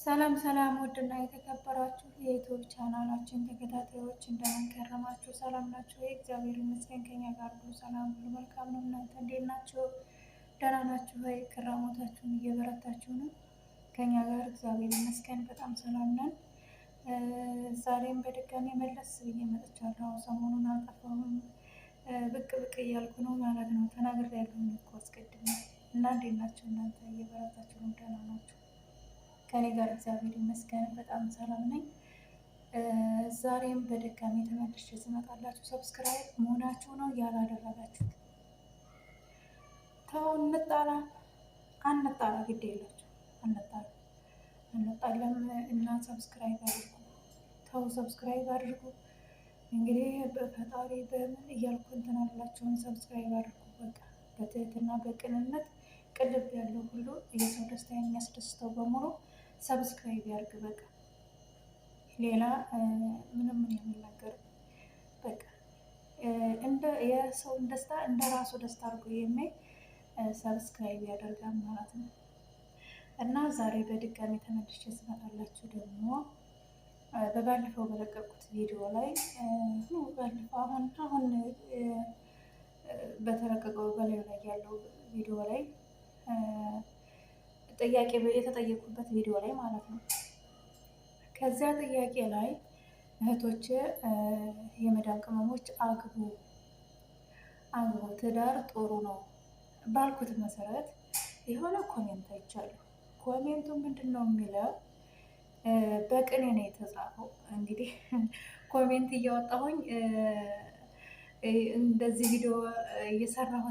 ሰላም ሰላም ውድና የተከበራችሁ የዩቲዩብ ቻናላችን ተከታታዮች እንደምን ከረማችሁ? ሰላም ናችሁ ወይ? እግዚአብሔር ይመስገን ከኛ ጋር ሁሉ ሰላም ሁሉ መልካም ነው። እናንተ እንዴት ናችሁ? ደህና ናችሁ ወይ? ክራሞታችሁን እየበረታችሁ ነው? ከኛ ጋር እግዚአብሔር ይመስገን በጣም ሰላም ነን። ዛሬም በድጋሚ መለስ ብዬ መጥቻለሁ። ሰሞኑን አልጠፋሁም፣ ብቅ ብቅ እያልኩ ነው ማለት ነው። ተናግሬያለሁ እኮ አስቀድሜ እና እንዴት ናችሁ እናንተ? እየበረታችሁ ነው? ደህና ናችሁ? ከኔ ጋር እግዚአብሔር ይመስገን በጣም ሰላም ነኝ። ዛሬም በድጋሚ ተመልሼ ስመጣላችሁ ሰብስክራይብ መሆናችሁ ነው ያላደረጋችሁት። ተው እንጣላ አንጣላ፣ ግድ የላችሁ አንጣላም እና ሰብስክራይብ አድርጉ። ተው ሰብስክራይብ አድርጉ። እንግዲህ በፈጣሪ በምን እያልኩ እንትን አላችሁን፣ ሰብስክራይብ አድርጉ። በቃ በትህትና በቅንነት ቅልብ ያለው ሁሉ የሰው ደስታ የሚያስደስተው በሙሉ ሰብስክራይብ ያድርግ። በቃ ሌላ ምንም የሚናገር በቃ እንደ የሰውን ደስታ እንደ ራሱ ደስታ አድርጎ የሚል ሰብስክራይብ ያደርጋል ማለት ነው። እና ዛሬ በድጋሚ ተመልሼ ስመጣላችሁ ደግሞ በባለፈው በለቀቁት ቪዲዮ ላይ ባለፈው አሁን በተለቀቀው በላዩ ላይ ያለው ቪዲዮ ላይ ጥያቄ የተጠየቁበት ቪዲዮ ላይ ማለት ነው። ከዚያ ጥያቄ ላይ እህቶች የመዳም ቅመሞች አግቡ ትዳር ጥሩ ነው ባልኩት መሰረት የሆነ ኮሜንት አይቻለሁ። ኮሜንቱ ምንድን ነው የሚለው? በቅኔ ነው የተጻፈው። እንግዲህ ኮሜንት እያወጣሁኝ እንደዚህ ቪዲዮ እየሰራሁ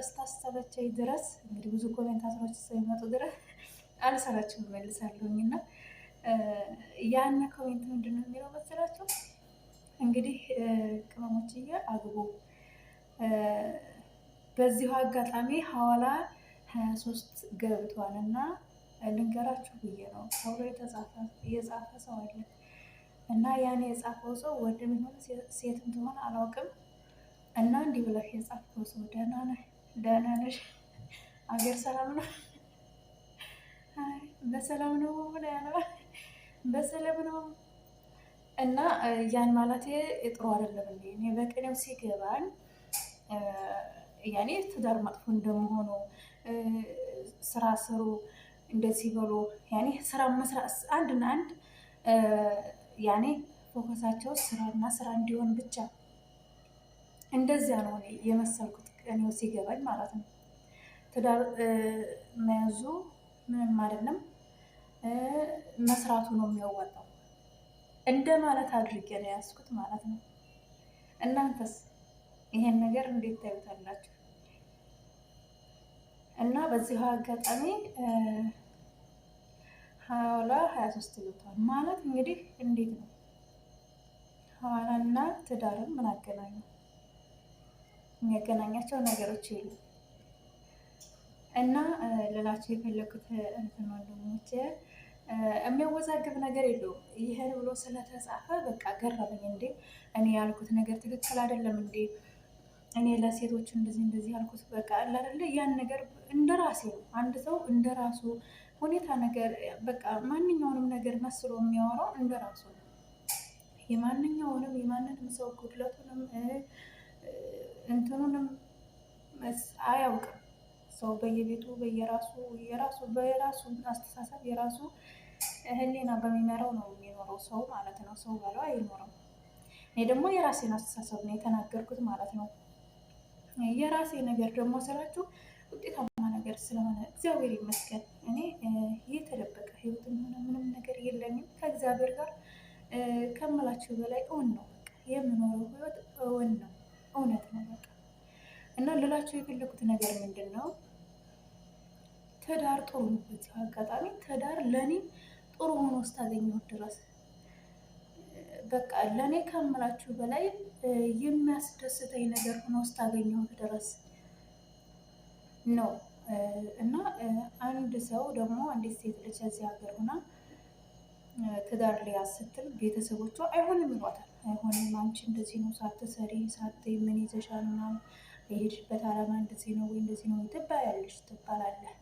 እስታሰበችኝ ድረስ እንግዲህ ብዙ ኮሜንታተሮች ስለሚመጡ ድረስ አልሰራችም መልሳለሁኝ። እና ያን ኮሜንት ምንድን ነው የሚለው መሰላችሁ? እንግዲህ ቅመሞችዬ አግቡ። በዚሁ አጋጣሚ ሐዋላ 23 ገብቷል እና ልንገራችሁ ብዬ ነው ተብሎ የጻፈ ሰው አለ እና ያን የጻፈው ሰው ወንድም ይሁን ሴትም ትሆን አላውቅም። እና እንዲህ ብለህ የጻፈው ሰው ደህና ነሽ? አገር ሰላም ነው? በሰላም ነው ያለው። በሰላም ነው። እና ያን ማለት ጥሩ አይደለም እንዴ? እኔ በቅኔው ሲገባን ያኔ ትዳር መጥፎ እንደመሆኑ ስራ ስሩ እንደዚህ በሉ ያኔ ስራ መስራት አንድና አንድ ያኔ ፎከሳቸው ስራና ስራ እንዲሆን ብቻ እንደዚያ ነው የመሰልኩት እኔው ሲገባኝ ማለት ነው። ትዳር መያዙ ምንም አይደለም፣ መስራቱ ነው የሚያዋጣው እንደ ማለት አድርጌ ነው ያዝኩት ማለት ነው። እናንተስ ይሄን ነገር እንዴት ታዩታላችሁ? እና በዚህ አጋጣሚ ሐዋላ 23 ገብቷል ማለት እንግዲህ እንዴት ነው ሐዋላና ትዳርም ምን አገናኘው? የሚያገናኛቸው ነገሮች የሉ። እና ልላቸው የፈለኩት እንትን ወንድሞቼ የሚያወዛግብ ነገር የለውም። ይሄን ብሎ ስለተጻፈ በቃ ገረመኝ። እንዴ እኔ ያልኩት ነገር ትክክል አይደለም እንዴ? እኔ ለሴቶች እንደዚህ ያልኩት በቃ አለ አይደለ? ያን ነገር እንደራሴ ነው። አንድ ሰው እንደራሱ ሁኔታ ነገር በቃ ማንኛውንም ነገር መስሎ የሚያወራው እንደራሱ ነው። የማንንም ሰው ጉድለቱንም እንትኑንም አያውቅም። ሰው በየቤቱ በየራሱ አስተሳሰብ የራሱ ህሊና በሚመራው ነው የሚኖረው ሰው ማለት ነው። ሰው ባለው አይኖርም። እኔ ደግሞ የራሴን አስተሳሰብ ነው የተናገርኩት ማለት ነው። የራሴ ነገር ደግሞ ስላችሁ ውጤታማ ነገር ስለሆነ እግዚአብሔር ይመስገን እኔ የተደበቀ ህይወትም ሆነ ምንም ነገር የለኝም ከእግዚአብሔር ጋር ከምላችሁ በላይ እውን ነው። በቃ የምኖረው ህይወት እውን ነው፣ እውነት ነው በቃ። እና ልላችሁ የፈለኩት ነገር ምንድን ነው? ትዳር ጥሩ ነው። በዚህ አጋጣሚ ትዳር ለእኔ ጥሩ ሆኖ እስካገኘሁት ድረስ በቃ ለእኔ ከምላችሁ በላይ የሚያስደስተኝ ነገር ሆኖ እስካገኘሁት ድረስ ነው። እና አንድ ሰው ደግሞ አንዲት ሴት ልጅ እዚህ ሀገር ሆና ትዳር ሊያዝ ስትል ቤተሰቦቿ አይሆንም ይሏታል። አይሆንም፣ አንቺ እንደዚህ ነው ሳትሰሪ ሳትይ ምን ይዘሻል ምናምን የሄድሽበት ዓላማ እንደዚህ ነው ወይ እንደዚህ ነው ትባያለሽ ትባላለህ።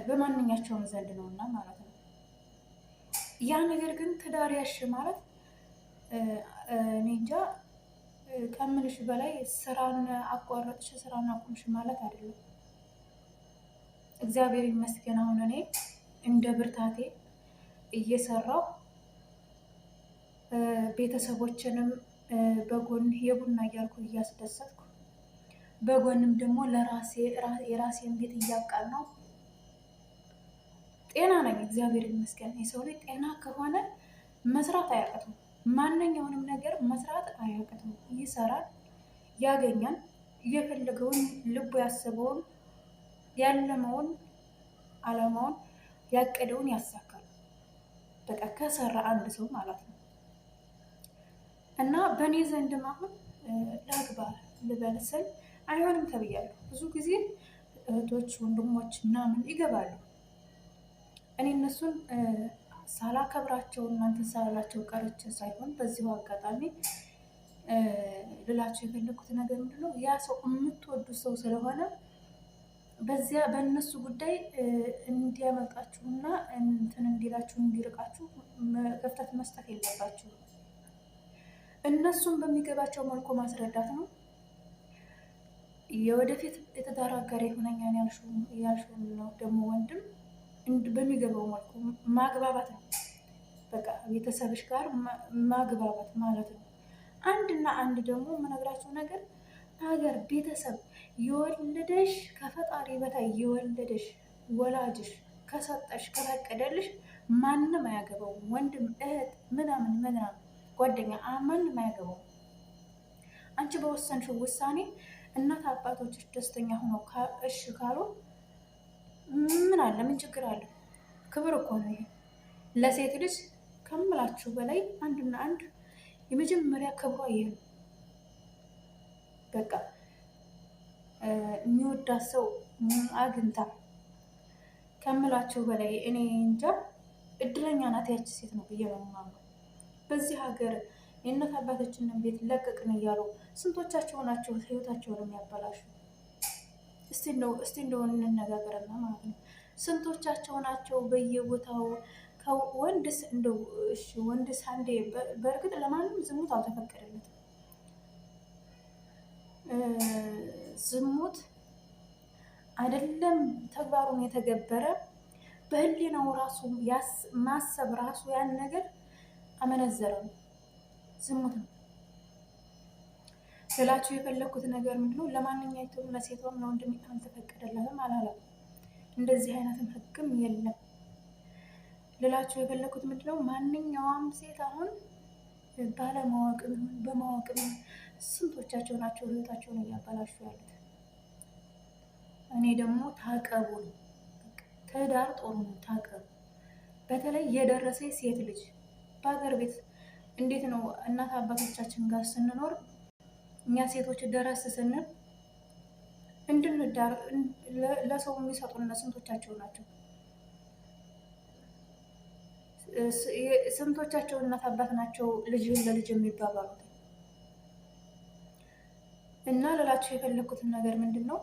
በማንኛቸውም ዘንድ ነው እና ማለት ነው። ያ ነገር ግን ትዳር ያሽ ማለት እኔ እንጃ ከምልሽ በላይ ስራን አቋረጥሽ ስራን አቁምሽ ማለት አይደለም። እግዚአብሔር ይመስገን አሁን እኔ እንደ ብርታቴ እየሰራሁ ቤተሰቦችንም በጎን የቡና እያልኩ እያስደሰትኩ በጎንም ደግሞ ለራሴ የራሴን ቤት እያቃናሁ ጤና ነኝ። እግዚአብሔር ይመስገን። የሰው ልጅ ጤና ከሆነ መስራት አያቅተው፣ ማንኛውንም ነገር መስራት አያቅተው። ይሰራል፣ ያገኛል፣ የፈለገውን ልቡ ያሰበውን ያለመውን አላማውን ያቀደውን ያሳካል። በቃ ከሰራ አንድ ሰው ማለት ነው። እና በእኔ ዘንድም አሁን ላግባ ልበል ስል አይሆንም ተብያለሁ። ብዙ ጊዜ እህቶች ወንድሞች ምናምን ይገባሉ። እኔ እነሱን ሳላከብራቸው እናንተ ሳላላቸው ቀርቼ ሳይሆን በዚሁ አጋጣሚ ልላቸው የፈለኩት ነገር ምንድነው ያ ሰው የምትወዱት ሰው ስለሆነ በዚያ በእነሱ ጉዳይ እንዲያመልጣችሁና እንትን እንዲላችሁ እንዲርቃችሁ ክፍተት መስጠት የለባችሁ። እነሱን በሚገባቸው መልኩ ማስረዳት ነው። የወደፊት የትዳር አጋር ይሆነኛል ያልሽውን ነው ደግሞ ወንድም በሚገባው መልኩ ማግባባት ነው። በቃ ቤተሰብሽ ጋር ማግባባት ማለት ነው። አንድና አንድ ደግሞ የምነግራቸው ነገር ሀገር ቤተሰብ የወለደሽ ከፈጣሪ በታይ የወለደሽ ወላጅሽ ከሰጠሽ ከፈቀደልሽ ማንም አያገባውም። ወንድም እህት ምናምን ጓደኛ ማንም አያገባውም። አንቺ በወሰንሽው ውሳኔ እናት አባቶችሽ ደስተኛ ሆነው እሺ ካሉ ምን አለ? ምን ችግር አለ? ክብር እኮ ነው ይሄ ለሴት ልጅ ከምላችሁ በላይ አንድና አንድ የመጀመሪያ ክብሯ ይሄ ነው። በቃ የሚወዳት ሰው አግኝታ ከምላችሁ በላይ እኔ እንጃ እድለኛ ናት ያቺ ሴት ነው ብዬ ነው የማምነው። በዚህ ሀገር የእናት አባቶችንን ቤት ለቅቅን እያሉ ስንቶቻቸው ናቸው ህይወታቸውን የሚያበላሹ? እስቲ እንደው እንነጋገርና ማለት ነው። ስንቶቻቸው ናቸው በየቦታው ከወንድስ እንደው እሺ ወንድስ አንዴ በእርግጥ ለማንም ዝሙት አልተፈቀደለትም። ዝሙት አይደለም ተግባሩን የተገበረ በህሊናው ራሱ ማሰብ ራሱ ያን ነገር አመነዘረ ነው፣ ዝሙት ነው። ስላችሁ የፈለኩት ነገር ምንድነው? ለማንኛይቱም ለሴቷም ለወንድም አልተፈቀደለትም አላለም። እንደዚህ አይነትም ህግም የለም። ልላችሁ የፈለኩት ምንድነው? ማንኛውም ሴት አሁን ባለማወቅም በማወቅም ስንቶቻቸው ናቸው ህይወታቸውን እያበላሹ ያሉት። እኔ ደግሞ ታቀቡ ነው። ትዳር ጦሩ ነው፣ ታቀቡ። በተለይ የደረሰ ሴት ልጅ በሀገር ቤት እንዴት ነው እናት አባቶቻችን ጋር ስንኖር እኛ ሴቶች ደረስ ስንል እንድንዳር ለሰው የሚሰጡን ስንቶቻቸው ናቸው? ስንቶቻቸው እናት አባት ናቸው ልጅህን ለልጅ የሚባባሉት? እና ልላችሁ የፈለኩትን ነገር ምንድን ነው?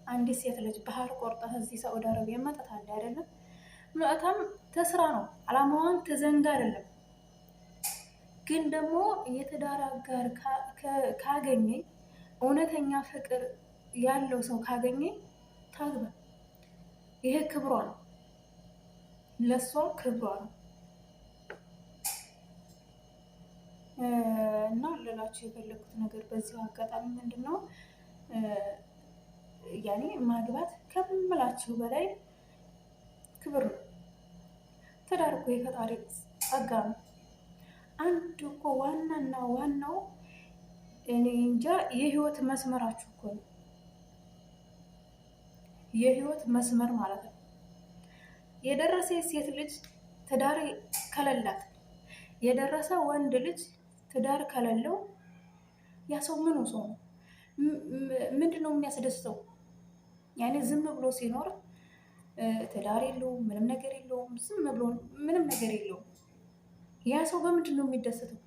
አንዲት ሴት ልጅ ባህር ቆርጠህ እዚህ ሳዑዲ አረቢያ መጥታለች አይደለም? መጥታም ተስራ ነው አላማዋን ተዘንጋ አይደለም። ግን ደግሞ የትዳር አጋር ካገኘ እውነተኛ ፍቅር ያለው ሰው ካገኘ ታግባ። ይሄ ክብሯ ነው፣ ለሷ ክብሯ ነው። እና ልላችሁ የፈለኩት ነገር በዚሁ አጋጣሚ ምንድን ነው ያኔ ማግባት ከምላችሁ በላይ ክብር ነው። ትዳር እኮ የፈጣሪ ጸጋ ነው። አንድ እኮ ዋናና ዋናው እኔ እንጃ የህይወት መስመራችሁ እኮ ነው። የህይወት መስመር ማለት ነው። የደረሰ ሴት ልጅ ትዳር ከሌላት፣ የደረሰ ወንድ ልጅ ትዳር ከሌለው ያ ሰው ምኑ ሰው ነው? ምንድን ነው የሚያስደስተው? ያኔ ዝም ብሎ ሲኖር ትዳር የለውም፣ ምንም ነገር የለውም። ዝም ብሎ ምንም ነገር የለውም። ያ ሰው በምንድን ነው የሚደሰተው?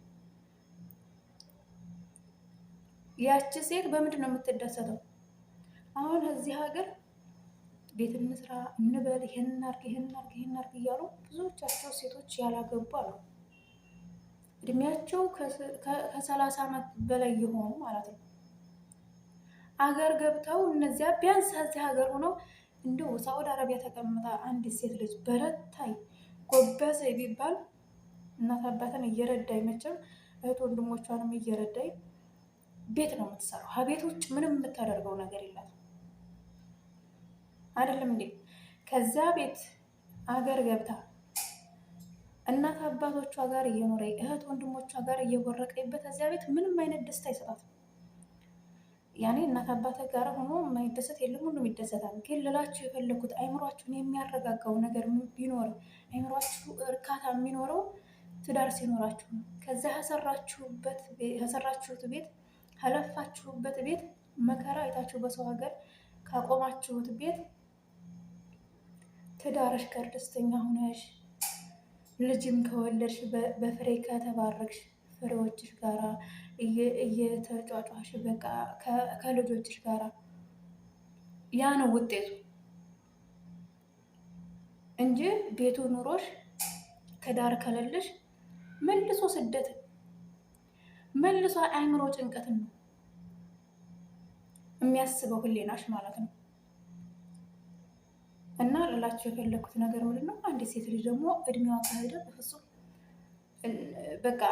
ያቺ ሴት በምንድን ነው የምትደሰተው? አሁን እዚህ ሀገር ቤት እንስራ እንበል፣ ይሄን እናርግ፣ ይሄን እናርግ፣ ይሄን እናርግ እያሉ ብዙዎቻቸው ሴቶች ያላገቡ አሉ። እድሜያቸው ከ30 ዓመት በላይ የሆኑ ማለት ነው። አገር ገብተው እነዚያ ቢያንስ እዚህ ሀገር ሆነው እንደው ሳዑዲ አረቢያ ተቀምጣ አንዲት ሴት ልጅ በረታይ ጎበዘ ቢባል እናት አባትን እየረዳይ መቼም እህት ወንድሞቿንም እየረዳይ ቤት ነው የምትሰራው። ከቤት ውጭ ምንም የምታደርገው ነገር የላትም። አይደለም እንዴ? ከዛ ቤት አገር ገብታ እናት አባቶቿ ጋር እየኖረ እህት ወንድሞቿ ጋር እየቦረቀበት እዚያ ቤት ምንም አይነት ደስታ አይሰጣትም። ያኔ እናት አባት ጋር ሆኖ የማይደሰት የለም፣ ሁሉም ይደሰታል። ግን ልላችሁ የፈለኩት አይምሯችሁን የሚያረጋጋው ነገር ቢኖር አይምሯችሁ እርካታ የሚኖረው ትዳር ሲኖራችሁ ነው። ከዛ ከሰራችሁት ቤት ከለፋችሁበት ቤት መከራ አይታችሁ በሰው ሀገር ካቆማችሁት ቤት ትዳርሽ ጋር ደስተኛ ሆነሽ ልጅም ከወለድሽ በፍሬ ከተባረክሽ ፍሬዎችሽ ጋራ እየተጫጫሽ በቃ ከልጆችሽ ጋራ ያ ነው ውጤቱ እንጂ ቤቱ ኑሮሽ ትዳር ከሌለሽ መልሶ ስደትን መልሶ አእምሮ ጭንቀትን ነው የሚያስበው ህሊናሽ ማለት ነው። እና ላላችሁ የፈለኩት ነገር ምንድን ነው? አንዲት ሴት ልጅ ደግሞ እድሜዋ ከሄደ በፍጹም በቃ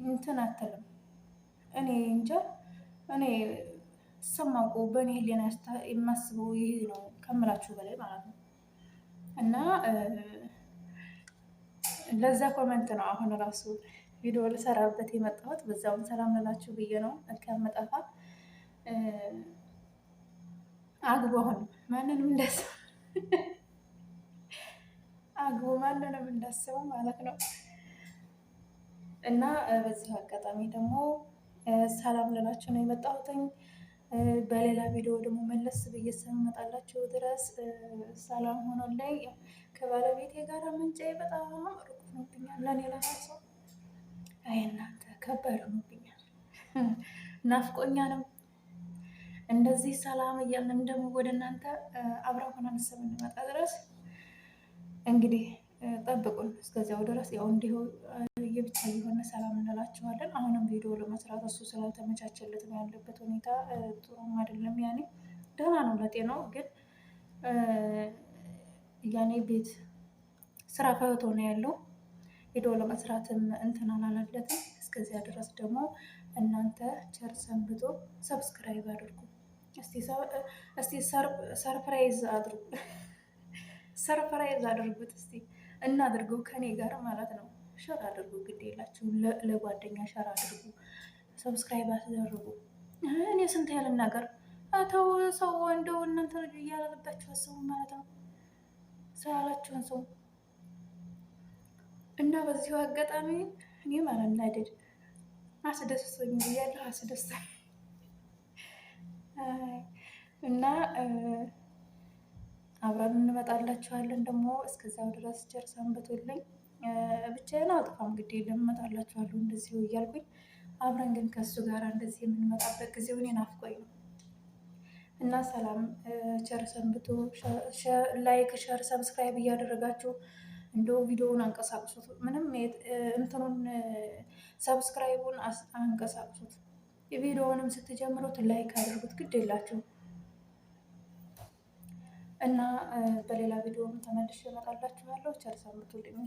እንትን አትልም። እኔ እንጃ እኔ ሰማቁ በእኔ ህሊና የማስበው ይሄ ነው ከምላችሁ በላይ ማለት ነው። እና ለዛ ኮመንት ነው አሁን ራሱ ቪዲዮ ልሰራበት የመጣሁት። በዛውም ሰላም ልላችሁ ብዬ ነው ከመጠፋ አግቡ። አሁን ማንንም እንዳስብ አግቡ ማንንም እንዳስበው ማለት ነው። እና በዚህ አጋጣሚ ደግሞ ሰላም ልላችሁ ነው የመጣሁትኝ። በሌላ ቪዲዮ ደግሞ መለስ ብዬ ስመጣላችሁ ድረስ ሰላም ሆኖልኝ ከባለቤቴ ጋር ምንጫዬ በጣም ሩቅ ሆኖብኛል። ለእኔ ለራሱ አይ እናንተ ከባድ ሆኖብኛል። ናፍቆኛንም እንደዚህ ሰላም እያልን ደግሞ ወደ እናንተ አብረን ሆነን እስከምንመጣ ድረስ እንግዲህ ጠብቁን። እስከዚያው ድረስ ያው እንዲሁ የብቻ የሆነ ሰላም እንላችኋለን። አሁንም ቪዲዮ ለመስራት እሱ ስላልተመቻቸለት ነው ያለበት ሁኔታ ጥሩም አይደለም። ያኔ ደህና ነው ለጤናው፣ ግን ያኔ ቤት ስራ ፈቶ ነው ያለው። ቪዲዮ ለመስራትም እንትን አላለለትም። እስከዚያ ድረስ ደግሞ እናንተ ቸር ሰንብቶ ሰብስክራይብ አድርጉ። እስቲ ሰርፕራይዝ አድርጉ፣ ሰርፕራይዝ አድርጉት። እስቲ እናድርገው ከኔ ጋር ማለት ነው። ሸር አድርጉ፣ ግድ የላችሁ ለጓደኛ ሸር አድርጉ፣ ሰብስክራይብ አስደርጉ። እኔ ስንት ያህል ነገር አተው ሰው እንደው እናንተ ልጅ እያላለባችሁ አስቡ ማለት ነው። ሰው ያላችሁን ሰው እና በዚሁ አጋጣሚ እኔ ማለት ናደድ አስደስቶኝ ብያለሁ። አስደስቶኝ እና አብረን እንመጣላችኋለን። ደግሞ እስከዛው ድረስ ቸር ሰንብቱልኝ። ብቻዬን አልጠፋም፣ እንግዲህ እመጣላችኋለሁ እንደዚሁ እያልኩኝ አብረን ግን ከሱ ጋር እንደዚህ የምንመጣበት ጊዜው እኔ ናፍቆኝ ነው። እና ሰላም ቸር ሰንብቱ። ላይክ፣ ሸር፣ ሰብስክራይብ እያደረጋችሁ እንደው ቪዲዮውን አንቀሳቅሱት። ምንም እንትኑን ሰብስክራይቡን አንቀሳቅሱት። የቪዲዮውንም ስትጀምሩት ላይክ አድርጉት፣ ግድ የላችሁ እና በሌላ ቪዲዮም ተመልሼ እመጣላችኋለሁ። ቸር ሰንብቱልኝ።